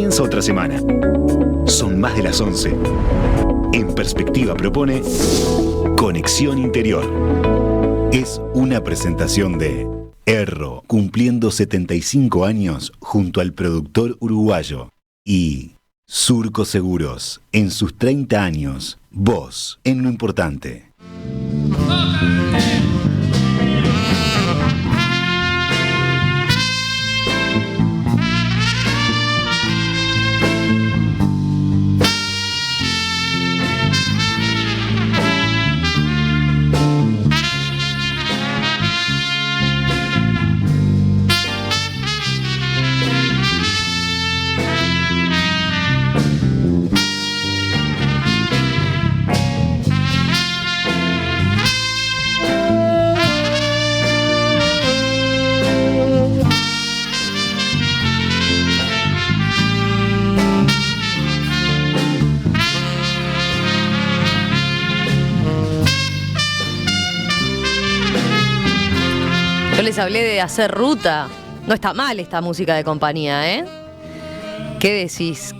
Comienza otra semana. Son más de las 11. En Perspectiva propone Conexión Interior. Es una presentación de Erro, cumpliendo 75 años junto al productor uruguayo. Y Surco Seguros, en sus 30 años, vos en lo importante. Les hablé de hacer ruta. No está mal esta música de compañía, ¿eh? ¿Qué decís?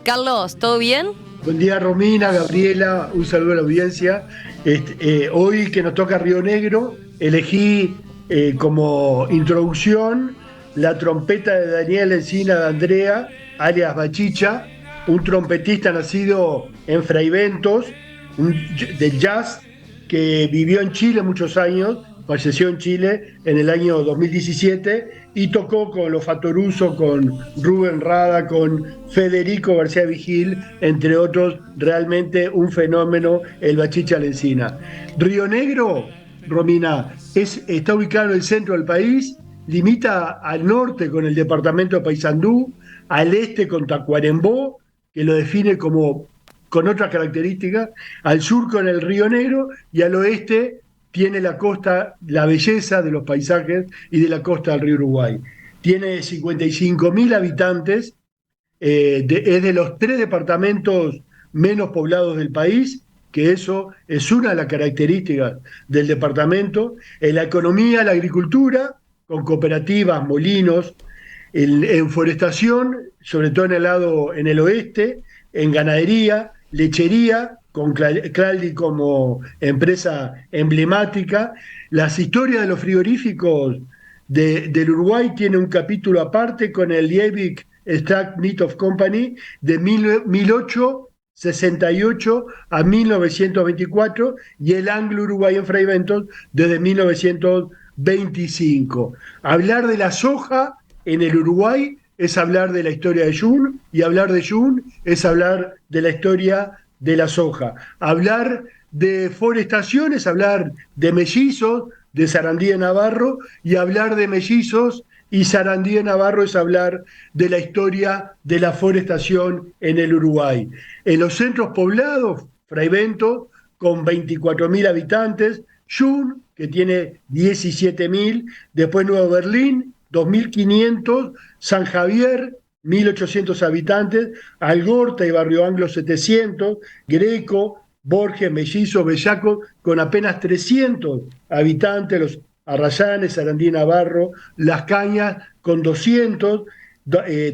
Carlos? ¿Todo bien? Buen día, Romina, Gabriela, un saludo a la audiencia. Hoy que nos toca Río Negro, elegí como introducción la trompeta de Daniel Encina de Andrea, alias Bachicha, un trompetista nacido en Fraiventos, del jazz, que vivió en Chile muchos años. Falleció en Chile en el año 2017 y tocó con los Fatoruso, con Rubén Rada, con Federico García Vigil, entre otros. Realmente un fenómeno, el Bachicha Lencina. Río Negro, Romina, está ubicado en el centro del país, limita al norte con el departamento de Paysandú, al este con Tacuarembó, que lo define como con otras características, al sur con el Río Negro y al oeste tiene la costa, la belleza de los paisajes y de la costa del río Uruguay. Tiene 55.000 habitantes, es de los 3 departamentos menos poblados del país, que eso es una de las características del departamento. En la economía, la agricultura, con cooperativas, molinos, en forestación, sobre todo en el oeste, en ganadería, lechería, con Craldi como empresa emblemática. Las historias de los frigoríficos del Uruguay tiene un capítulo aparte con el Liebig Extract Meat of Company de 1868 a 1924 y el Anglo Uruguay en Fraiventos desde 1925. Hablar de la soja en el Uruguay es hablar de la historia de Jun, y hablar de Jun es hablar de la historia de la soja. Hablar de forestación es hablar de mellizos, de Sarandí de Navarro, y hablar de mellizos y Sarandí de Navarro es hablar de la historia de la forestación en el Uruguay. En los centros poblados, Fraiventos, con 24.000 habitantes, Jun, que tiene 17.000, después Nuevo Berlín, 2.500, San Javier, 1.800 habitantes, Algorta y Barrio Anglo 700, Greco, Borges, Mellizo, Bellaco, con apenas 300 habitantes, los Arrayanes, Sarandí Navarro, Las Cañas con 200,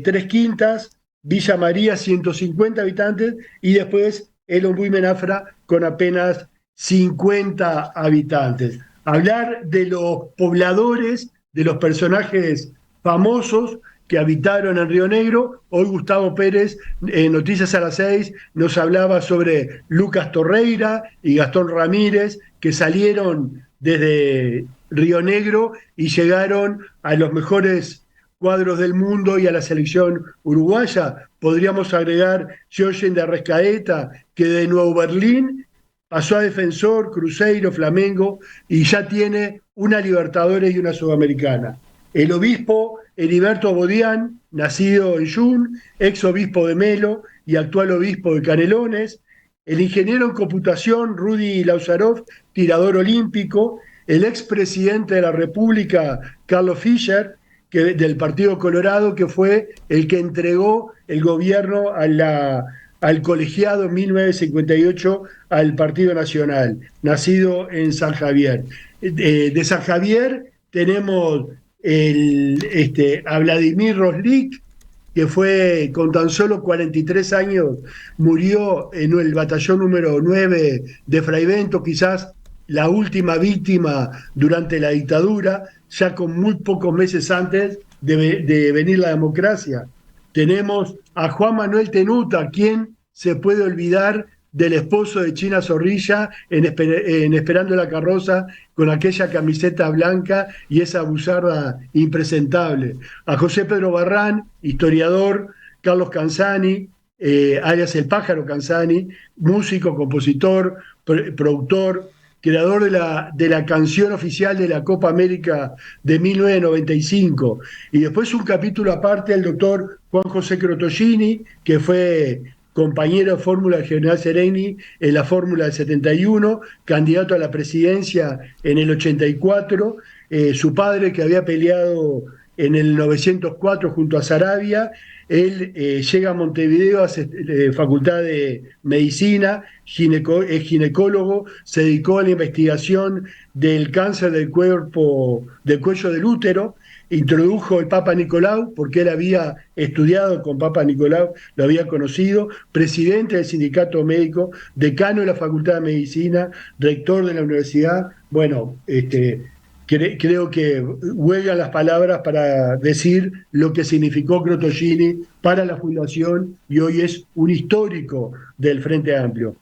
Tres Quintas, Villa María 150 habitantes y después El Ombú y Menafra con apenas 50 habitantes. Hablar de los pobladores, de los personajes famosos que habitaron en Río Negro. Hoy Gustavo Pérez, en Noticias a las 6, nos hablaba sobre Lucas Torreira y Gastón Ramírez, que salieron desde Río Negro y llegaron a los mejores cuadros del mundo y a la selección uruguaya. Podríamos agregar Jorgen de Arrascaeta, que de Nuevo Berlín pasó a Defensor, Cruzeiro, Flamengo y ya tiene una Libertadores y una Sudamericana. El obispo Heriberto Bodián, nacido en Jun, ex obispo de Melo y actual obispo de Canelones. El ingeniero en computación Rudy Lauzarov, tirador olímpico. El expresidente de la República, Carlos Fischer, del Partido Colorado, que fue el que entregó el gobierno al colegiado en 1958 al Partido Nacional, nacido en San Javier. De San Javier tenemos a Vladimir Roslik, que fue con tan solo 43 años, murió en el batallón número 9 de Fraivento, quizás la última víctima durante la dictadura, ya con muy pocos meses antes de venir la democracia. Tenemos a Juan Manuel Tenuta, quien se puede olvidar del esposo de China Zorrilla en Esperando la Carroza, con aquella camiseta blanca y esa buzarda impresentable. A José Pedro Barrán, historiador, Carlos Canzani, alias El Pájaro Canzani, músico, compositor, productor, creador de la canción oficial de la Copa América de 1995. Y después un capítulo aparte al doctor Juan José Crotogini, que fue compañero de fórmula del general Sereni en la fórmula del 71, candidato a la presidencia en el 84, su padre que había peleado en el 904 junto a Saravia. Él llega a Montevideo, hace facultad de medicina, es ginecólogo, se dedicó a la investigación del cáncer del cuello del útero, introdujo el Papa Nicolau, porque él había estudiado con Papa Nicolau, lo había conocido, presidente del sindicato médico, decano de la Facultad de Medicina, rector de la universidad. Bueno, creo que huelgan las palabras para decir lo que significó Crotogini para la Fundación, y hoy es un histórico del Frente Amplio.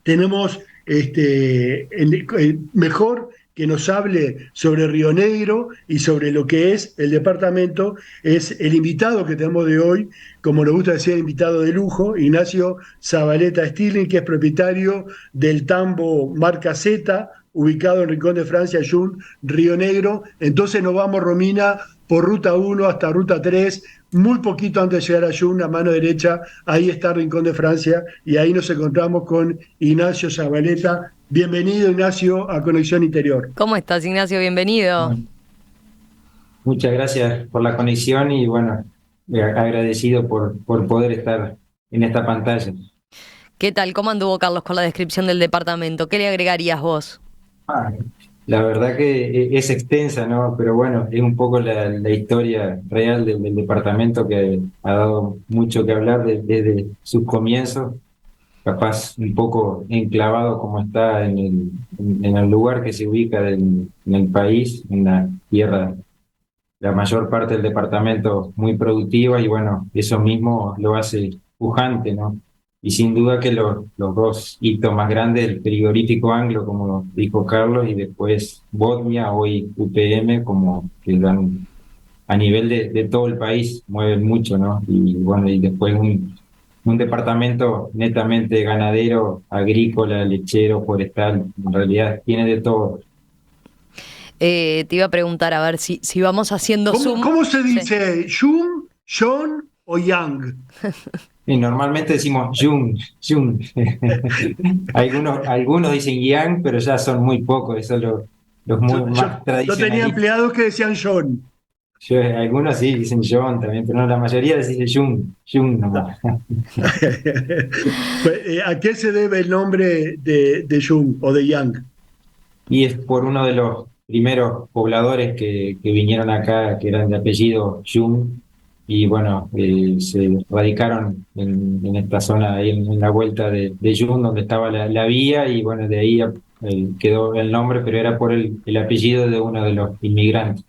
Tenemos el mejor que nos hable sobre Río Negro y sobre lo que es el departamento, es el invitado que tenemos de hoy, como nos gusta decir, invitado de lujo, Ignacio Zabaleta Stirling, que es propietario del tambo Marca Z, ubicado en Rincón de Francia, Jun, Río Negro. Entonces nos vamos, Romina, por Ruta 1 hasta Ruta 3, muy poquito antes de llegar a Jun, a mano derecha, ahí está Rincón de Francia, y ahí nos encontramos con Ignacio Zabaleta. Bienvenido, Ignacio, a Conexión Interior. ¿Cómo estás, Ignacio? Bienvenido. Bueno, muchas gracias por la conexión y bueno, agradecido por poder estar en esta pantalla. ¿Qué tal? ¿Cómo anduvo Carlos con la descripción del departamento? ¿Qué le agregarías vos? La verdad que es extensa, ¿no? Pero bueno, es un poco la historia real del departamento, que ha dado mucho que hablar desde sus comienzos, capaz un poco enclavado como está en el lugar que se ubica en el país, en la tierra, la mayor parte del departamento muy productiva, y bueno, eso mismo lo hace pujante, ¿no? Y sin duda que los dos hitos más grandes, el frigorífico Anglo, como dijo Carlos, y después Botnia, hoy UPM, como que dan a nivel de todo el país, mueven mucho, ¿no? Y bueno, y después un departamento netamente ganadero, agrícola, lechero, forestal, en realidad tiene de todo. Te iba a preguntar, a ver si vamos haciendo zoom. ¿Cómo se dice? Sí. ¿Jun, John o Yang? Y normalmente decimos Jung. algunos dicen Yang, pero ya son muy pocos, eso los más tradicionales. Yo tenía empleados que decían John. Algunos sí dicen John también, pero no, la mayoría dice Jung nomás. ¿A qué se debe el nombre de Jung o de Yang? Y es por uno de los primeros pobladores que vinieron acá, que eran de apellido Jung, y bueno, se radicaron en esta zona, ahí en la vuelta de Jung, donde estaba la vía, y bueno, de ahí quedó el nombre, pero era por el apellido de uno de los inmigrantes.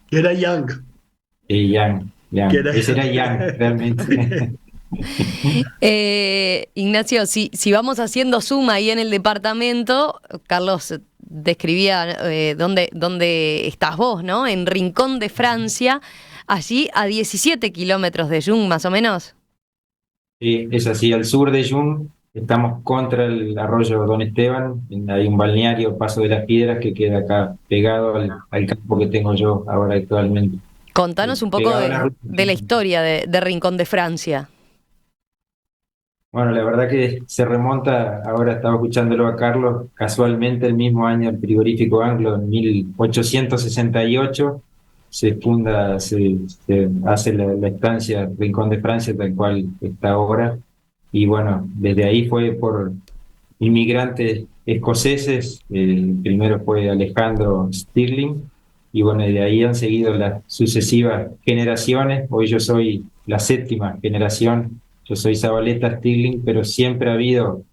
Que era Yang. Yang. Ese era Yang, realmente. Ignacio, si vamos haciendo suma ahí en el departamento, Carlos describía dónde estás vos, ¿no? En Rincón de Francia, allí a 17 kilómetros de Jung, más o menos. Sí, es así, al sur de Jung, estamos contra el arroyo Don Esteban, hay un balneario, Paso de las Piedras, que queda acá pegado al campo que tengo yo ahora actualmente. Contanos un poco de la historia de Rincón de Francia. Bueno, la verdad que se remonta, ahora estaba escuchándolo a Carlos, casualmente el mismo año el frigorífico Anglo, en 1868, se funda, se hace la estancia Rincón de Francia, tal cual está ahora, y bueno, desde ahí fue por inmigrantes escoceses, el primero fue Alejandro Stirling, y bueno, de ahí han seguido las sucesivas generaciones. Hoy yo soy la séptima generación. Yo soy Zabaleta Stirling, pero siempre ha habido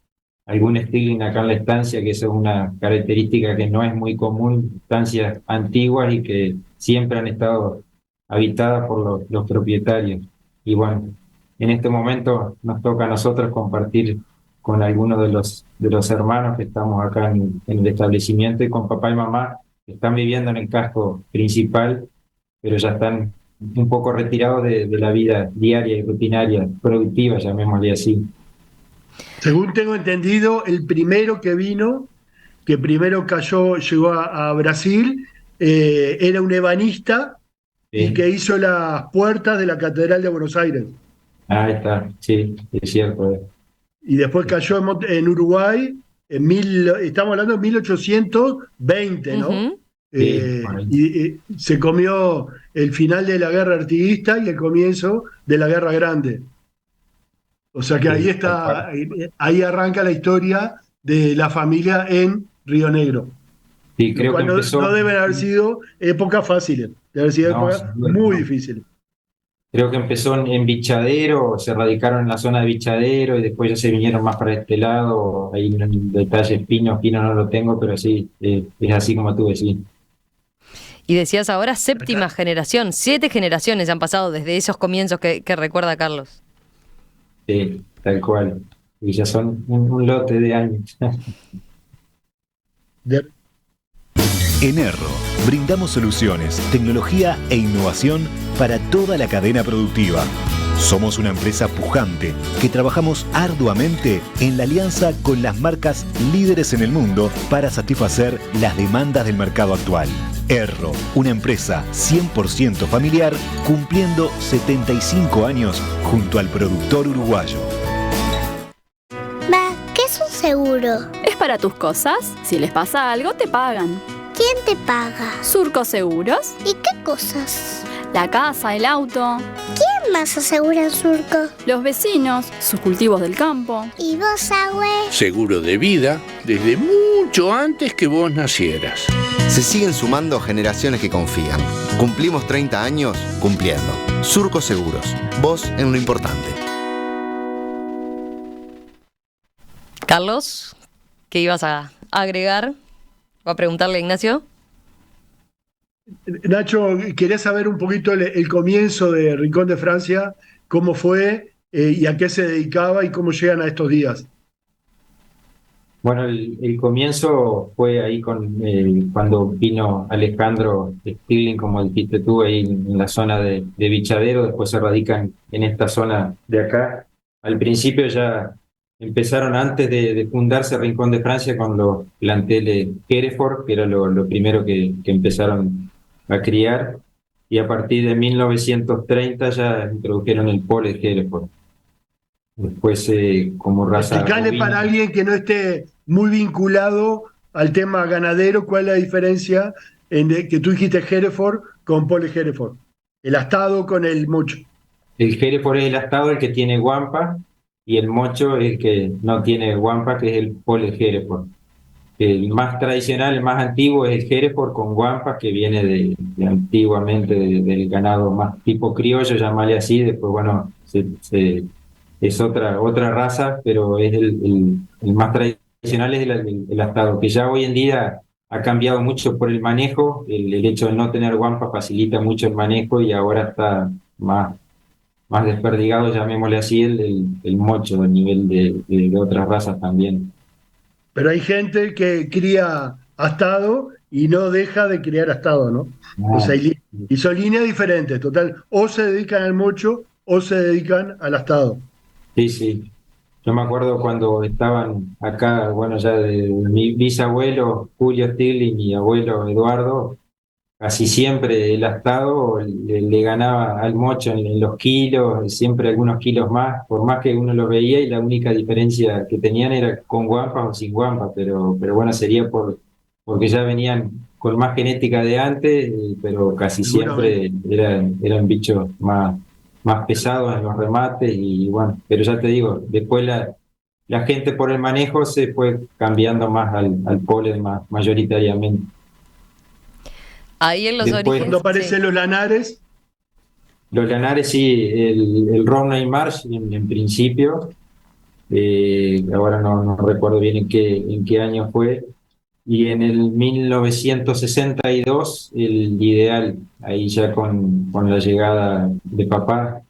algún Stirling acá en la estancia, que eso es una característica que no es muy común, estancias antiguas y que siempre han estado habitadas por los propietarios. Y bueno, en este momento nos toca a nosotros compartir con algunos de los hermanos que estamos acá en el establecimiento, y con papá y mamá, que están viviendo en el casco principal, pero ya están un poco retirados de la vida diaria y rutinaria, productiva, llamémosle así. Según tengo entendido, el primero que vino, que primero llegó a Brasil, era un ebanista y que hizo las puertas de la Catedral de Buenos Aires. Ahí está, sí, es cierto. Y después cayó en Uruguay, estamos hablando de 1820, ¿no? Ujú. Y se comió el final de la guerra artiguista y el comienzo de la guerra grande. O sea que ahí está, ahí arranca la historia de la familia en Río Negro. Sí, creo que empezó. No deben haber sido épocas fáciles, deben haber sido épocas muy difíciles. Creo que empezó en Bichadero, se radicaron en la zona de Bichadero y después ya se vinieron más para este lado. Ahí en detalles Pino no lo tengo, pero sí, es así como tú decís. Y decías ahora séptima generación, 7 generaciones han pasado desde esos comienzos que recuerda Carlos. Sí, tal cual. Y ya son un lote de años. En Erro, brindamos soluciones, tecnología e innovación para toda la cadena productiva. Somos una empresa pujante que trabajamos arduamente en la alianza con las marcas líderes en el mundo para satisfacer las demandas del mercado actual. Erro, una empresa 100% familiar, cumpliendo 75 años junto al productor uruguayo. ¿Qué es un seguro? Es para tus cosas. Si les pasa algo, te pagan. ¿Quién te paga? Surco Seguros. ¿Y qué cosas? La casa, el auto. ¿Quién más asegura en Surco? Los vecinos, sus cultivos del campo. ¿Y vos, Agüe? Seguro de vida desde mucho antes que vos nacieras. Se siguen sumando generaciones que confían. Cumplimos 30 años cumpliendo. Surco Seguros, vos en lo importante. Carlos, ¿qué ibas a agregar o a preguntarle a Ignacio? Nacho, quería saber un poquito el comienzo de Rincón de Francia, cómo fue y a qué se dedicaba y cómo llegan a estos días. Bueno, el comienzo fue ahí cuando vino Alejandro Stirling, como dijiste tú, ahí en la zona de Bichadero, después se radican en esta zona de acá. Al principio ya empezaron antes de fundarse Rincón de Francia con los planteles Hereford, que era lo primero que empezaron a criar, y a partir de 1930 ya introdujeron el Pole Hereford. Después como raza... Explicarle para alguien que no esté muy vinculado al tema ganadero, ¿cuál es la diferencia que tú dijiste Hereford con Pole Hereford? El astado con el mocho. El Hereford es el astado, el que tiene guampa, y el mocho es el que no tiene guampa, que es el Pole Hereford. El más tradicional, el más antiguo es el Hereford con guampas, que viene de antiguamente del ganado más tipo criollo, llamarle así. Después, bueno, es otra raza, pero es el más tradicional, es el astado, que ya hoy en día ha cambiado mucho por el manejo. El hecho de no tener guampa facilita mucho el manejo y ahora está más desperdigado, llamémosle así, el mocho a nivel de otras razas también. Pero hay gente que cría astado y no deja de criar astado, ¿no? O sea, y son líneas diferentes, total. O se dedican al mocho o se dedican al astado. Sí, sí. Yo me acuerdo cuando estaban acá, bueno, ya de mi bisabuelo Julio Stirling y mi abuelo Eduardo, casi siempre el astado le ganaba al mocho en los kilos, siempre algunos kilos más, por más que uno lo veía, y la única diferencia que tenían era con guampas o sin guampas, pero bueno, sería porque ya venían con más genética de antes, pero casi siempre eran bichos más pesados en los remates, y bueno, pero ya te digo, después la gente por el manejo se fue cambiando más al pole mayoritariamente. Ahí en los Después, orígenes. Cuando aparecen los lanares. Los lanares sí, el Romney Marsh en principio, ahora no recuerdo bien en qué año fue, y en el 1962 el ideal, ahí ya con la llegada de papá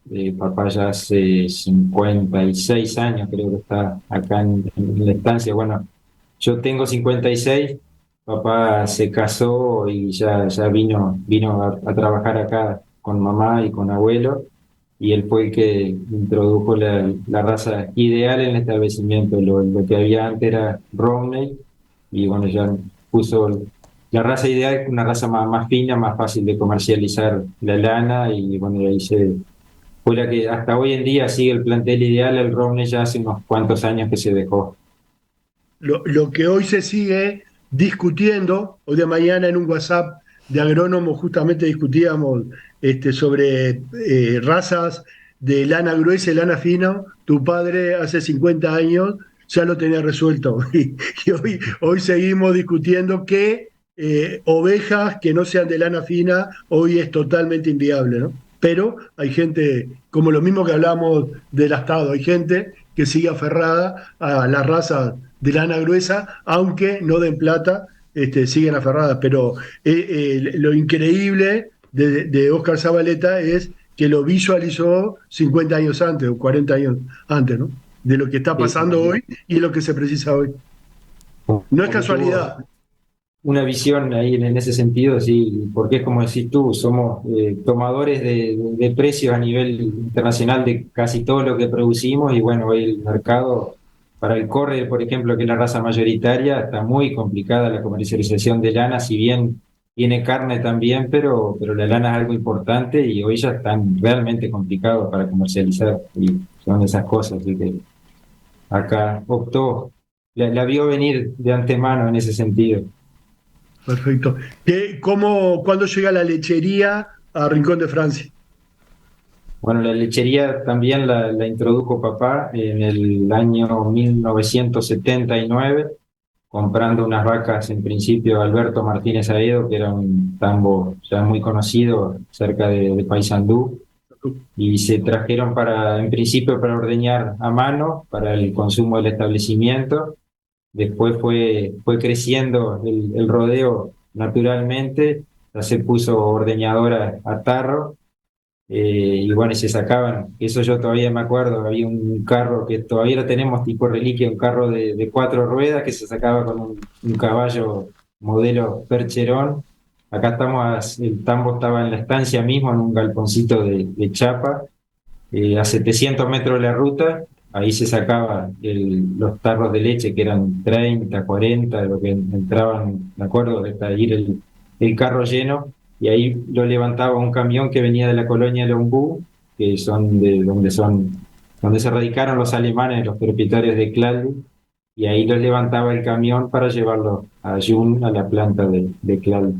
ya hace 56 años creo que está acá en la estancia. Bueno, yo tengo 56, papá se casó y ya vino a trabajar acá con mamá y con abuelo, y él fue el que introdujo la raza ideal en el establecimiento. Lo que había antes era Romney, y bueno, ya puso la raza ideal, una raza más fina, más fácil de comercializar la lana, y bueno, y ahí fue la que hasta hoy en día sigue el plantel ideal. El Romney ya hace unos cuantos años que se dejó. Lo que hoy se sigue discutiendo, hoy de mañana en un WhatsApp de agrónomos justamente discutíamos sobre razas de lana gruesa y lana fina. Tu padre hace 50 años ya lo tenía resuelto y hoy seguimos discutiendo que ovejas que no sean de lana fina hoy es totalmente inviable, ¿no? Pero hay gente, como lo mismo que hablamos del astado, hay gente que sigue aferrada a las razas de lana gruesa, aunque no den plata, siguen aferradas. Pero lo increíble de Oscar Zabaleta es que lo visualizó 50 años antes o 40 años antes, ¿no? De lo que está Sí, pasando hoy y lo que se precisa hoy. No es porque casualidad. tuvo una visión ahí en ese sentido, sí, porque es como decís tú, somos tomadores de precios a nivel internacional de casi todo lo que producimos, y bueno, hoy el mercado para el corre, por ejemplo, que es la raza mayoritaria, está muy complicada la comercialización de lana, si bien tiene carne también, pero la lana es algo importante y hoy ya están realmente complicados para comercializar, y son esas cosas, así que acá optó, la vio venir de antemano en ese sentido. Perfecto. ¿Cuándo llega la lechería a Rincón de Francia? Bueno, la lechería también la introdujo papá en el año 1979, comprando unas vacas en principio de Alberto Martínez Aedo, que era un tambo ya muy conocido cerca de Paysandú, y se trajeron en principio para ordeñar a mano, para el consumo del establecimiento. Después fue creciendo el rodeo naturalmente, ya se puso ordeñadora a tarro, y bueno, y se sacaban, eso yo todavía me acuerdo, había un carro que todavía lo tenemos tipo reliquia, un carro de 4 ruedas que se sacaba con un caballo modelo Percherón. Acá el tambo estaba en la estancia mismo, en un galponcito de chapa, a 700 metros de la ruta. Ahí se sacaba los tarros de leche, que eran 30, 40, de lo que entraban, me acuerdo, hasta ir el carro lleno, y ahí lo levantaba un camión que venía de la colonia Lombú, que son donde se radicaron los alemanes, los propietarios de Claldy, y ahí los levantaba el camión para llevarlo a Jun, a la planta de Claldy.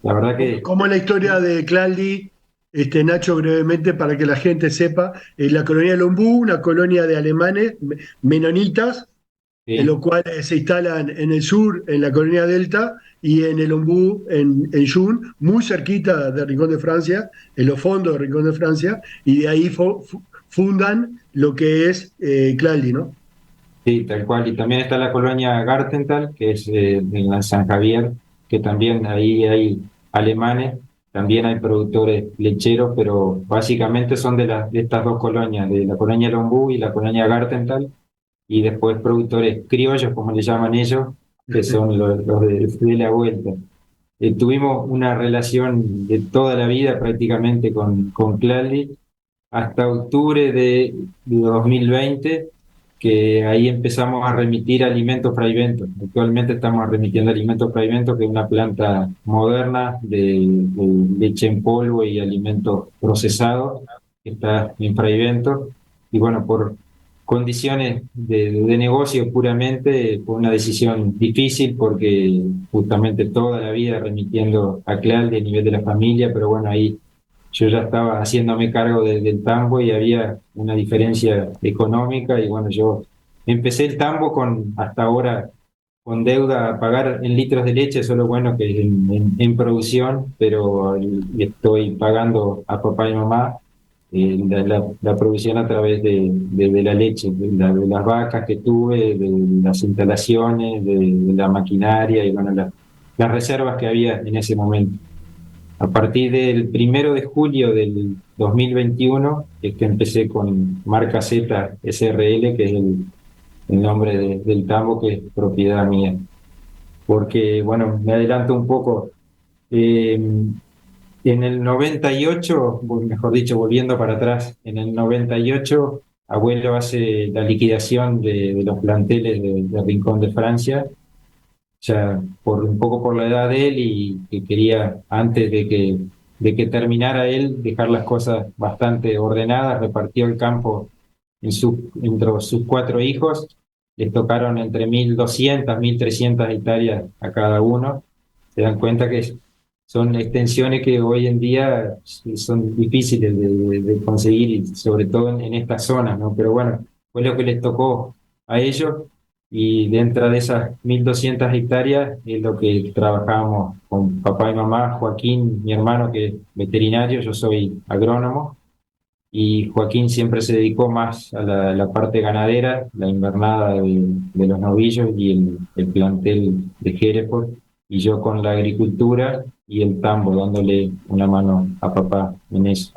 La verdad que ¿Cómo es la historia de Claldi, Nacho, brevemente, para que la gente sepa? La colonia Lombú, una colonia de alemanes, menonitas, en sí. lo cual se instalan en el sur, en la colonia Delta, y en el Ombú, en Jun, muy cerquita de Rincón de Francia, en los fondos de Rincón de Francia, y de ahí fundan lo que es Claldi, ¿no? Sí, tal cual. Y también está la colonia Gartental, que es en la San Javier, que también ahí hay alemanes, también hay productores lecheros, pero básicamente son de estas dos colonias, de la colonia Lombú y la colonia Gartental, y después productores criollos, como le llaman ellos, que son los de la vuelta. Tuvimos una relación de toda la vida prácticamente con Claldi, hasta octubre de 2020, que ahí empezamos a remitir alimentos Fraivento. Actualmente estamos remitiendo alimentos Fraivento, que es una planta moderna de leche en polvo y alimentos procesados, que está en Fraivento. Y bueno, por condiciones de negocio puramente, fue una decisión difícil, porque justamente toda la vida remitiendo a Claldi a nivel de la familia, pero bueno, ahí yo ya estaba haciéndome cargo del tambo y había una diferencia económica, y bueno, yo empecé el tambo con hasta ahora con deuda a pagar en litros de leche, eso es lo bueno que es en producción, pero estoy pagando a papá y mamá la provisión a través de la leche, de las vacas que tuve, de las instalaciones, de la maquinaria y bueno, las reservas que había en ese momento. A partir del 1 de julio del 2021 es que empecé con Marca Z SRL, que es el nombre del tambo, que es propiedad mía. Porque, bueno, me adelanto un poco. En el 98, mejor dicho, volviendo para atrás, en el 98, abuelo hace la liquidación de los planteles de Rincón de Francia, ya un poco por la edad de él y que quería, antes de que terminara él, dejar las cosas bastante ordenadas, repartió el campo entre sus 4 hijos, les tocaron entre 1.200, 1.300 hectáreas a cada uno. Se dan cuenta que son extensiones que hoy en día son difíciles de conseguir, y sobre todo en estas zonas, ¿no? Pero bueno, fue lo que les tocó a ellos, y dentro de esas 1.200 hectáreas es lo que trabajamos con papá y mamá. Joaquín, mi hermano, que es veterinario, yo soy agrónomo, y Joaquín siempre se dedicó más a la parte ganadera, la invernada de los novillos y el plantel de Hereford, y yo con la agricultura y el tambo, dándole una mano a papá en eso.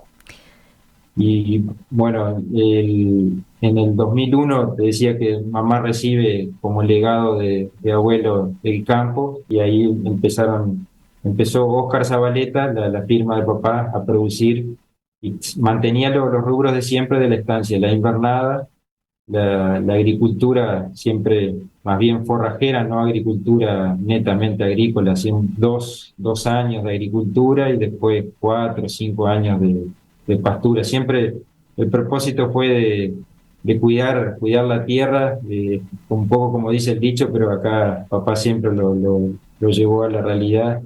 Y bueno, en el 2001 te decía que mamá recibe como legado de abuelo el campo, y ahí empezó Oscar Zabaleta, la firma de papá, a producir, y mantenía los rubros de siempre de la estancia, la invernada, la agricultura siempre más bien forrajera, no agricultura netamente agrícola, hacían 2 años de agricultura y después 4 o 5 años de pastura. Siempre el propósito fue de cuidar la tierra, un poco como dice el dicho, pero acá papá siempre lo llevó a la realidad.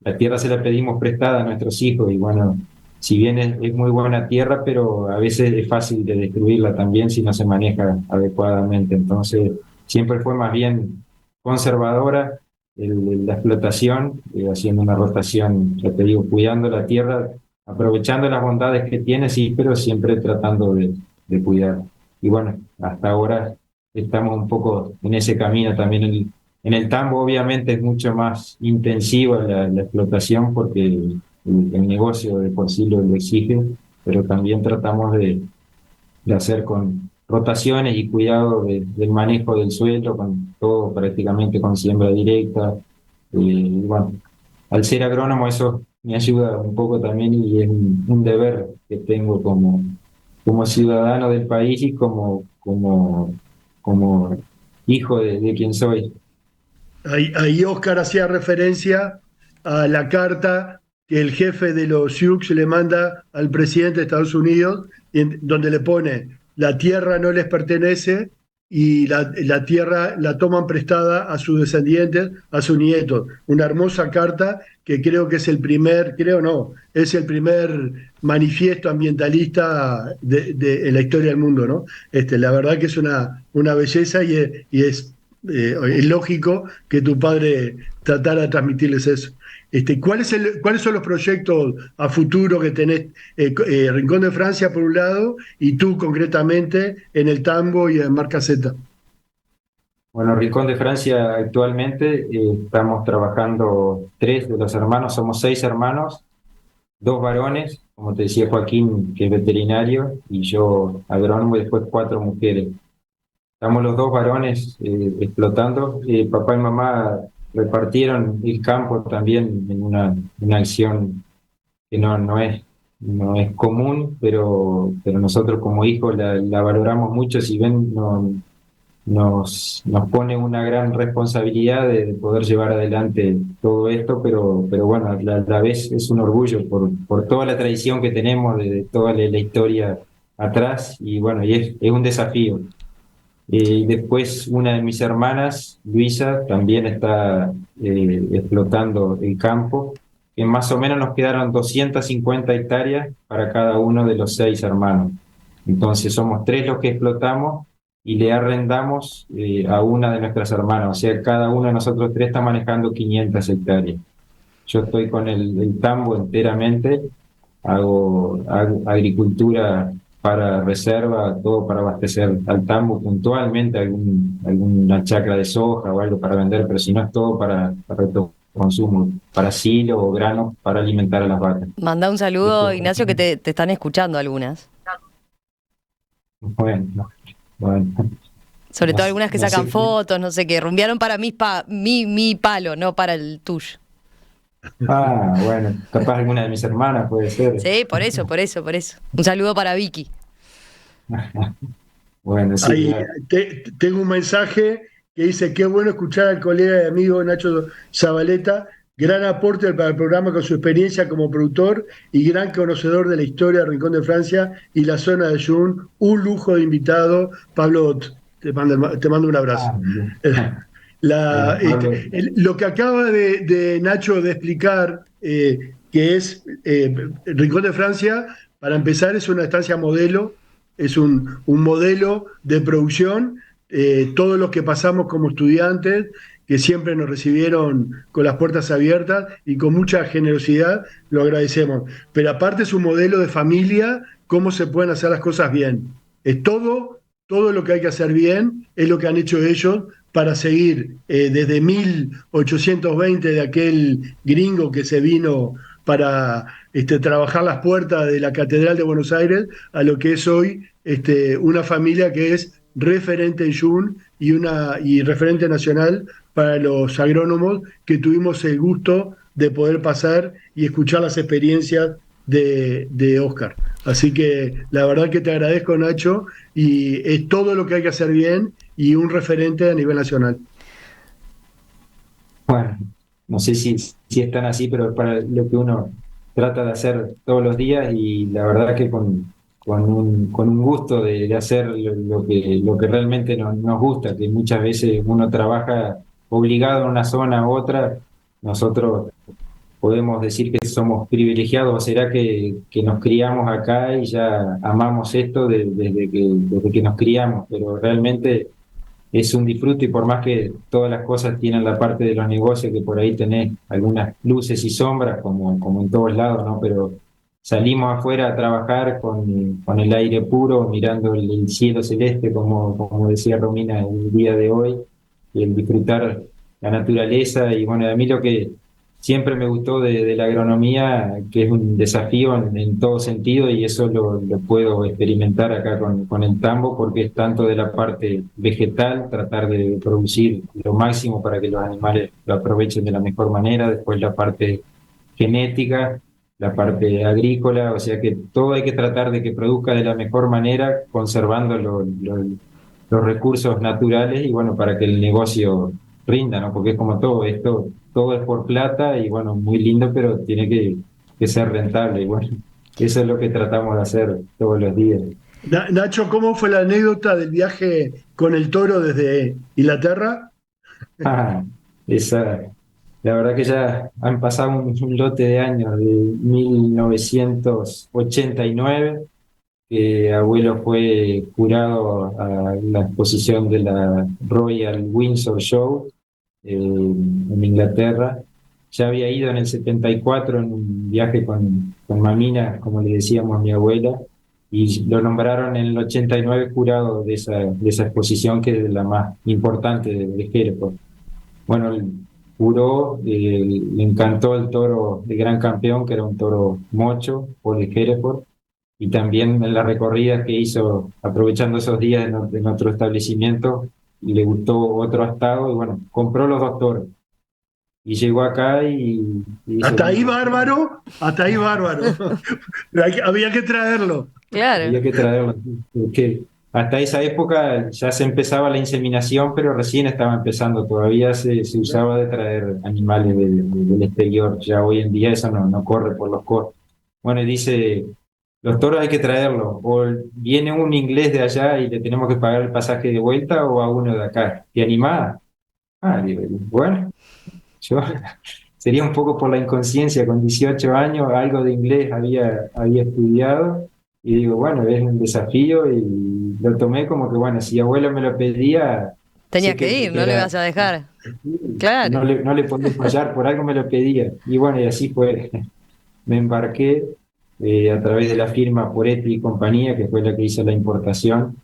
La tierra se la pedimos prestada a nuestros hijos, y bueno, si bien es muy buena tierra, pero a veces es fácil de destruirla también si no se maneja adecuadamente. Entonces, siempre fue más bien conservadora la explotación, haciendo una rotación, ya te digo, cuidando la tierra, aprovechando las bondades que tiene, sí, pero siempre tratando de cuidar. Y bueno, hasta ahora estamos un poco en ese camino también. En el tambo obviamente es mucho más intensiva la explotación, porque el negocio de por sí lo exige, pero también tratamos de hacer con rotaciones y cuidado del manejo del suelo, con todo prácticamente con siembra directa. Y bueno, al ser agrónomo eso me ayuda un poco también, y es un deber que tengo como ciudadano del país y como hijo de quien soy. Ahí Oscar hacía referencia a la carta que el jefe de los Sioux le manda al presidente de Estados Unidos, donde le pone: la tierra no les pertenece y la tierra la toman prestada a sus descendientes, a sus nietos. Una hermosa carta que creo que es es el primer manifiesto ambientalista en la historia del mundo, ¿no? La verdad que es una belleza, y es lógico que tu padre tratara de transmitirles eso. ¿Cuáles son los proyectos a futuro que tenés, Rincón de Francia por un lado, y tú concretamente en el tambo y en Marca Z? Bueno, Rincón de Francia actualmente estamos trabajando 3 de los hermanos, somos 6 hermanos, 2 varones, como te decía Joaquín, que es veterinario, y yo agrónomo, y después 4 mujeres. Estamos los 2 varones explotando. Papá y mamá repartieron el campo también en una acción que no es común, pero nosotros como hijos la valoramos mucho. Si ven, nos pone una gran responsabilidad de poder llevar adelante todo esto, pero bueno, a la vez es un orgullo por toda la tradición que tenemos, de toda la historia atrás, y bueno, y es un desafío. Y después una de mis hermanas, Luisa, también está explotando el campo, que más o menos nos quedaron 250 hectáreas para cada uno de los 6 hermanos. Entonces somos 3 los que explotamos, y le arrendamos a una de nuestras hermanas. O sea, cada uno de nosotros tres está manejando 500 hectáreas. Yo estoy con el tambo enteramente, hago agricultura para reserva, todo para abastecer al tambo, puntualmente alguna chacra de soja o algo para vender, pero si no es todo para consumo, para silo o grano para alimentar a las vacas. Manda un saludo, Ignacio, que te están escuchando algunas. Bueno. Sobre todo algunas que no sacan sé. fotos, no sé qué, rumbearon para mi palo, no para el tuyo. Bueno, capaz alguna de mis hermanas puede ser. Sí, por eso. Un saludo para Vicky. Bueno, sí, Ahí, claro. tengo un mensaje que dice: qué bueno escuchar al colega y amigo Nacho Zabaleta, gran aporte para el programa con su experiencia como productor y gran conocedor de la historia de Rincón de Francia y la zona de Jun. Un lujo de invitado. Pablo Ott, te mando un abrazo. Bien. Pablo, Lo que acaba de Nacho de explicar, que es Rincón de Francia, para empezar, es una estancia modelo, es un modelo de producción. Todos los que pasamos como estudiantes, que siempre nos recibieron con las puertas abiertas y con mucha generosidad, lo agradecemos. Pero aparte es un modelo de familia, cómo se pueden hacer las cosas bien. Es todo lo que hay que hacer bien, es lo que han hecho ellos para seguir desde 1820, de aquel gringo que se vino para trabajar las puertas de la Catedral de Buenos Aires, a lo que es hoy una familia que es referente en Jun y referente nacional para los agrónomos, que tuvimos el gusto de poder pasar y escuchar las experiencias de Oscar. Así que la verdad que te agradezco, Nacho, y es todo lo que hay que hacer bien y un referente a nivel nacional. bueno, no sé si es tan así, pero es para lo que uno trata de hacer todos los días y la verdad que con un gusto de hacer lo que realmente nos gusta, que muchas veces uno trabaja obligado en una zona u otra. Nosotros podemos decir que somos privilegiados, o será que nos criamos acá y ya amamos esto desde que nos criamos, pero realmente es un disfrute y por más que todas las cosas tienen la parte de los negocios, que por ahí tenés algunas luces y sombras, como en todos lados, ¿no? Pero salimos afuera a trabajar con el aire puro, mirando el cielo celeste, como decía Romina el día de hoy, y el disfrutar la naturaleza. Y bueno, a mí lo que siempre me gustó de la agronomía, que es un desafío en todo sentido, y eso lo puedo experimentar acá con el tambo, porque es tanto de la parte vegetal, tratar de producir lo máximo para que los animales lo aprovechen de la mejor manera, después la parte genética, la parte agrícola, o sea que todo hay que tratar de que produzca de la mejor manera, conservando los recursos naturales y bueno, para que el negocio rinda, ¿no? Porque es como todo, esto todo es por plata y bueno, muy lindo, pero tiene que ser rentable y bueno, eso es lo que tratamos de hacer todos los días. Nacho, ¿cómo fue la anécdota del viaje con el toro desde Inglaterra? Ah, esa, la verdad que ya han pasado un lote de años, de 1989, que abuelo fue jurado a la exposición de la Royal Windsor Show en Inglaterra. Ya había ido en el 74 en un viaje con mamina, como le decíamos a mi abuela, y lo nombraron en el 89 jurado de esa exposición, que es la más importante de Hereford. Bueno, él juró, le encantó el toro de Gran Campeón, que era un toro mocho por el Hereford, y también en las recorridas que hizo aprovechando esos días de nuestro establecimiento, le gustó otro astado y bueno, compró los dos toros. Y llegó acá y hizo Hasta ahí bárbaro, hasta ahí bárbaro. Pero había que traerlo. Claro. había que traerlo. Porque hasta esa época ya se empezaba la inseminación, pero recién estaba empezando. Todavía se usaba de traer animales del exterior. Ya hoy en día eso no corre por los costos. Bueno, y dice, los toros hay que traerlos. O viene un inglés de allá y le tenemos que pagar el pasaje de vuelta, o a uno de acá. ¿Te animás? Digo, bueno, yo sería un poco por la inconsciencia. Con 18 años algo de inglés había estudiado y digo, bueno, es un desafío y lo tomé como que, bueno, si abuelo me lo pedía... Tenías sé que ir, no le vas a dejar. Claro. No le podía fallar, por algo me lo pedía. Y bueno, y así fue. Me embarqué a través de la firma Poretti y compañía, que fue la que hizo la importación,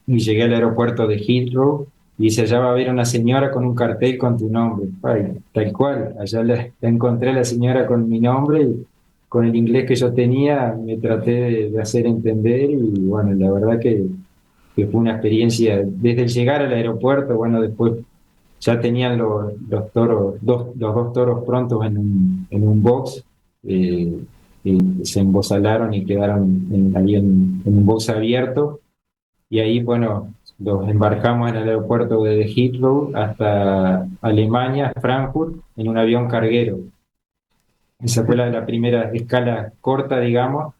y llegué al aeropuerto de Heathrow y dice, allá va a haber una señora con un cartel con tu nombre. Ay, tal cual, allá la encontré a la señora con mi nombre y con el inglés que yo tenía me traté de hacer entender y bueno, la verdad que fue una experiencia desde el llegar al aeropuerto, bueno, después ya tenían los toros, los dos toros prontos en un box, eh, y se embosalaron y quedaron ahí en un box abierto. Y ahí, bueno, los embarcamos en el aeropuerto de Heathrow hasta Alemania, Frankfurt, en un avión carguero. Esa fue la primera escala corta, digamos.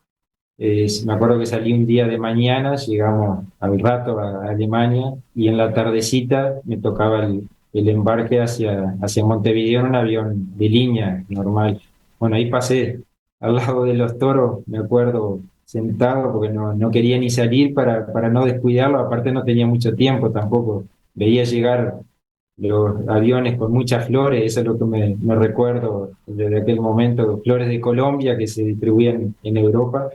Me acuerdo que salí un día de mañana, llegamos al rato a Alemania y en la tardecita me tocaba el embarque hacia Montevideo en un avión de línea normal. Bueno, ahí pasé al lado de los toros, me acuerdo, sentado porque no quería ni salir para no descuidarlo, aparte no tenía mucho tiempo tampoco. Veía llegar los aviones con muchas flores, eso es lo que me recuerdo desde aquel momento, flores de Colombia que se distribuían en Europa.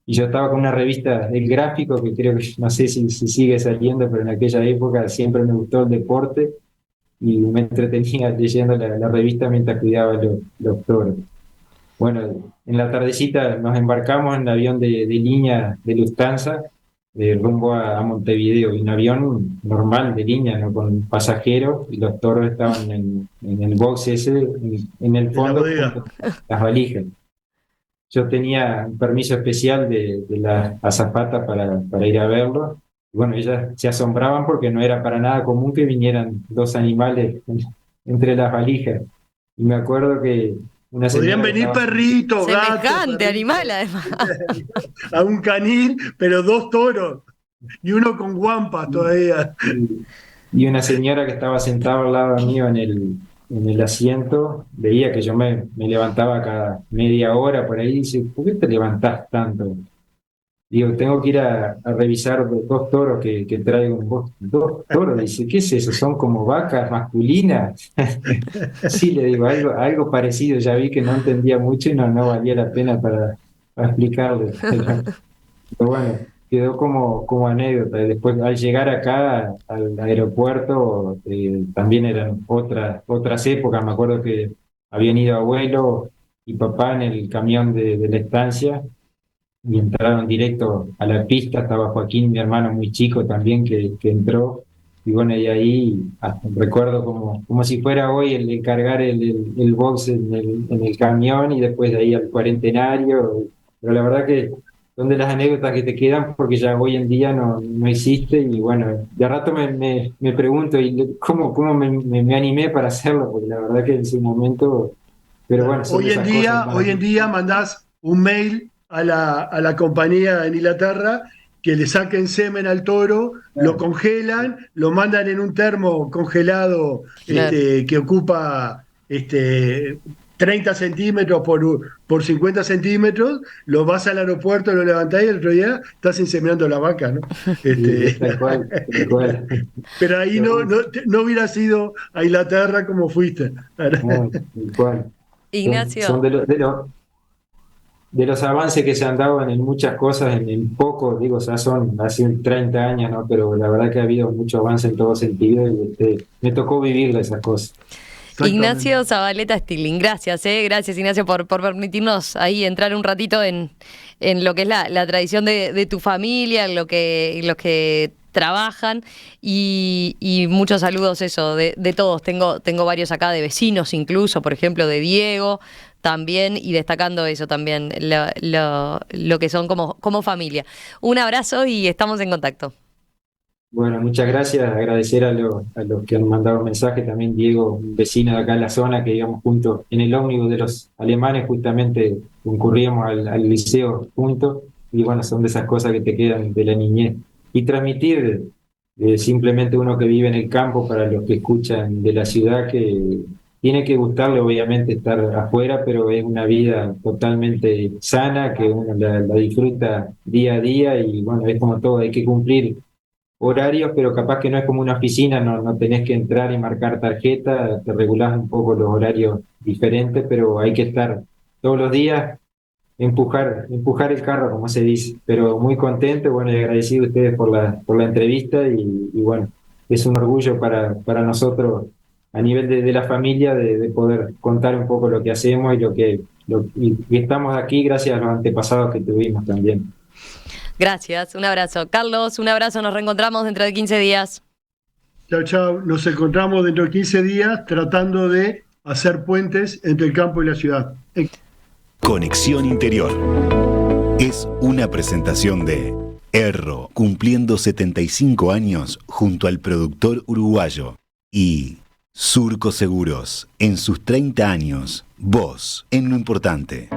Y yo estaba con una revista del gráfico, que creo que no sé si sigue saliendo, pero en aquella época siempre me gustó el deporte y me entretenía leyendo la revista mientras cuidaba los toros. Bueno, en la tardecita nos embarcamos en el avión de línea de Lufthansa, rumbo a Montevideo, y un avión normal de línea, ¿no? Con pasajeros, y los toros estaban en el box ese, en el fondo, junto a las valijas. Yo tenía un permiso especial de la azafata para ir a verlo. Y bueno, ellas se asombraban porque no era para nada común que vinieran dos animales entre las valijas. Y me acuerdo que una Podrían señora venir estaba... perritos, gatos. Semejante animal, además. A un canil, pero dos toros. Y uno con guampas todavía. Y una señora que estaba sentada al lado mío en el asiento, veía que yo me levantaba cada media hora por ahí, y dice, ¿por qué te levantás tanto? Digo, tengo que ir a revisar dos toros que traigo. Dos toros, dice, ¿qué es eso? ¿Son como vacas masculinas? Sí, le digo, algo parecido, ya vi que no entendía mucho y no valía la pena para explicarle. Pero bueno, quedó como anécdota. Y después, al llegar acá al aeropuerto, también eran otras épocas. Me acuerdo que habían ido abuelo y papá en el camión de la estancia y entraron directo a la pista. Estaba Joaquín, mi hermano muy chico también, que entró. Y bueno, y ahí recuerdo como si fuera hoy el cargar el box en el camión y después de ahí al cuarentenario. Pero la verdad que son de las anécdotas que te quedan porque ya hoy en día no existe. Y bueno, de rato me pregunto ¿y cómo me animé para hacerlo? Porque la verdad que en su momento... Pero bueno, son de esas cosas Hoy en día mandás un mail a la compañía en Inglaterra que le saquen semen al toro, lo congelan, lo mandan en un termo congelado, Claro. que ocupa 30 centímetros por 50 centímetros, lo vas al aeropuerto, lo levantás y el otro día estás inseminando la vaca, ¿no? Sí, tal cual, tal cual. Pero ahí no hubieras ido a Inglaterra como fuiste. No, tal cual. Ignacio. Son de los avances que se han dado en muchas cosas, en poco, digo, ya son hace 30 años, ¿no? Pero la verdad que ha habido mucho avance en todo sentido y me tocó vivir esas cosas. Ignacio Zabaleta Stilling, gracias, gracias Ignacio por permitirnos ahí entrar un ratito en lo que es la tradición de tu familia, en lo que trabajan y muchos saludos eso de todos. Tengo varios acá de vecinos incluso, por ejemplo de Diego también, y destacando eso también, lo que son como familia. Un abrazo y estamos en contacto. Bueno, muchas gracias. Agradecer a los que han mandado mensajes. También Diego, un vecino de acá en la zona, que íbamos juntos en el ómnibus de los alemanes, justamente concurríamos al liceo juntos. Y bueno, son de esas cosas que te quedan de la niñez. Y transmitir, simplemente uno que vive en el campo, para los que escuchan de la ciudad, que tiene que gustarle obviamente estar afuera, pero es una vida totalmente sana que uno la disfruta día a día y bueno, es como todo, hay que cumplir horarios, pero capaz que no es como una oficina, no tenés que entrar y marcar tarjeta, te regulás un poco los horarios diferentes, pero hay que estar todos los días, empujar el carro, como se dice, pero muy contento, bueno, y agradecido a ustedes por la entrevista y bueno, es un orgullo para nosotros a nivel de la familia de poder contar un poco lo que hacemos y estamos aquí gracias a los antepasados que tuvimos también. Gracias, un abrazo. Carlos, un abrazo, nos reencontramos dentro de 15 días. Chao, chao. Nos encontramos dentro de 15 días tratando de hacer puentes entre el campo y la ciudad. Conexión Interior es una presentación de Erro, cumpliendo 75 años junto al productor uruguayo, y Surco Seguros, en sus 30 años, vos en lo importante.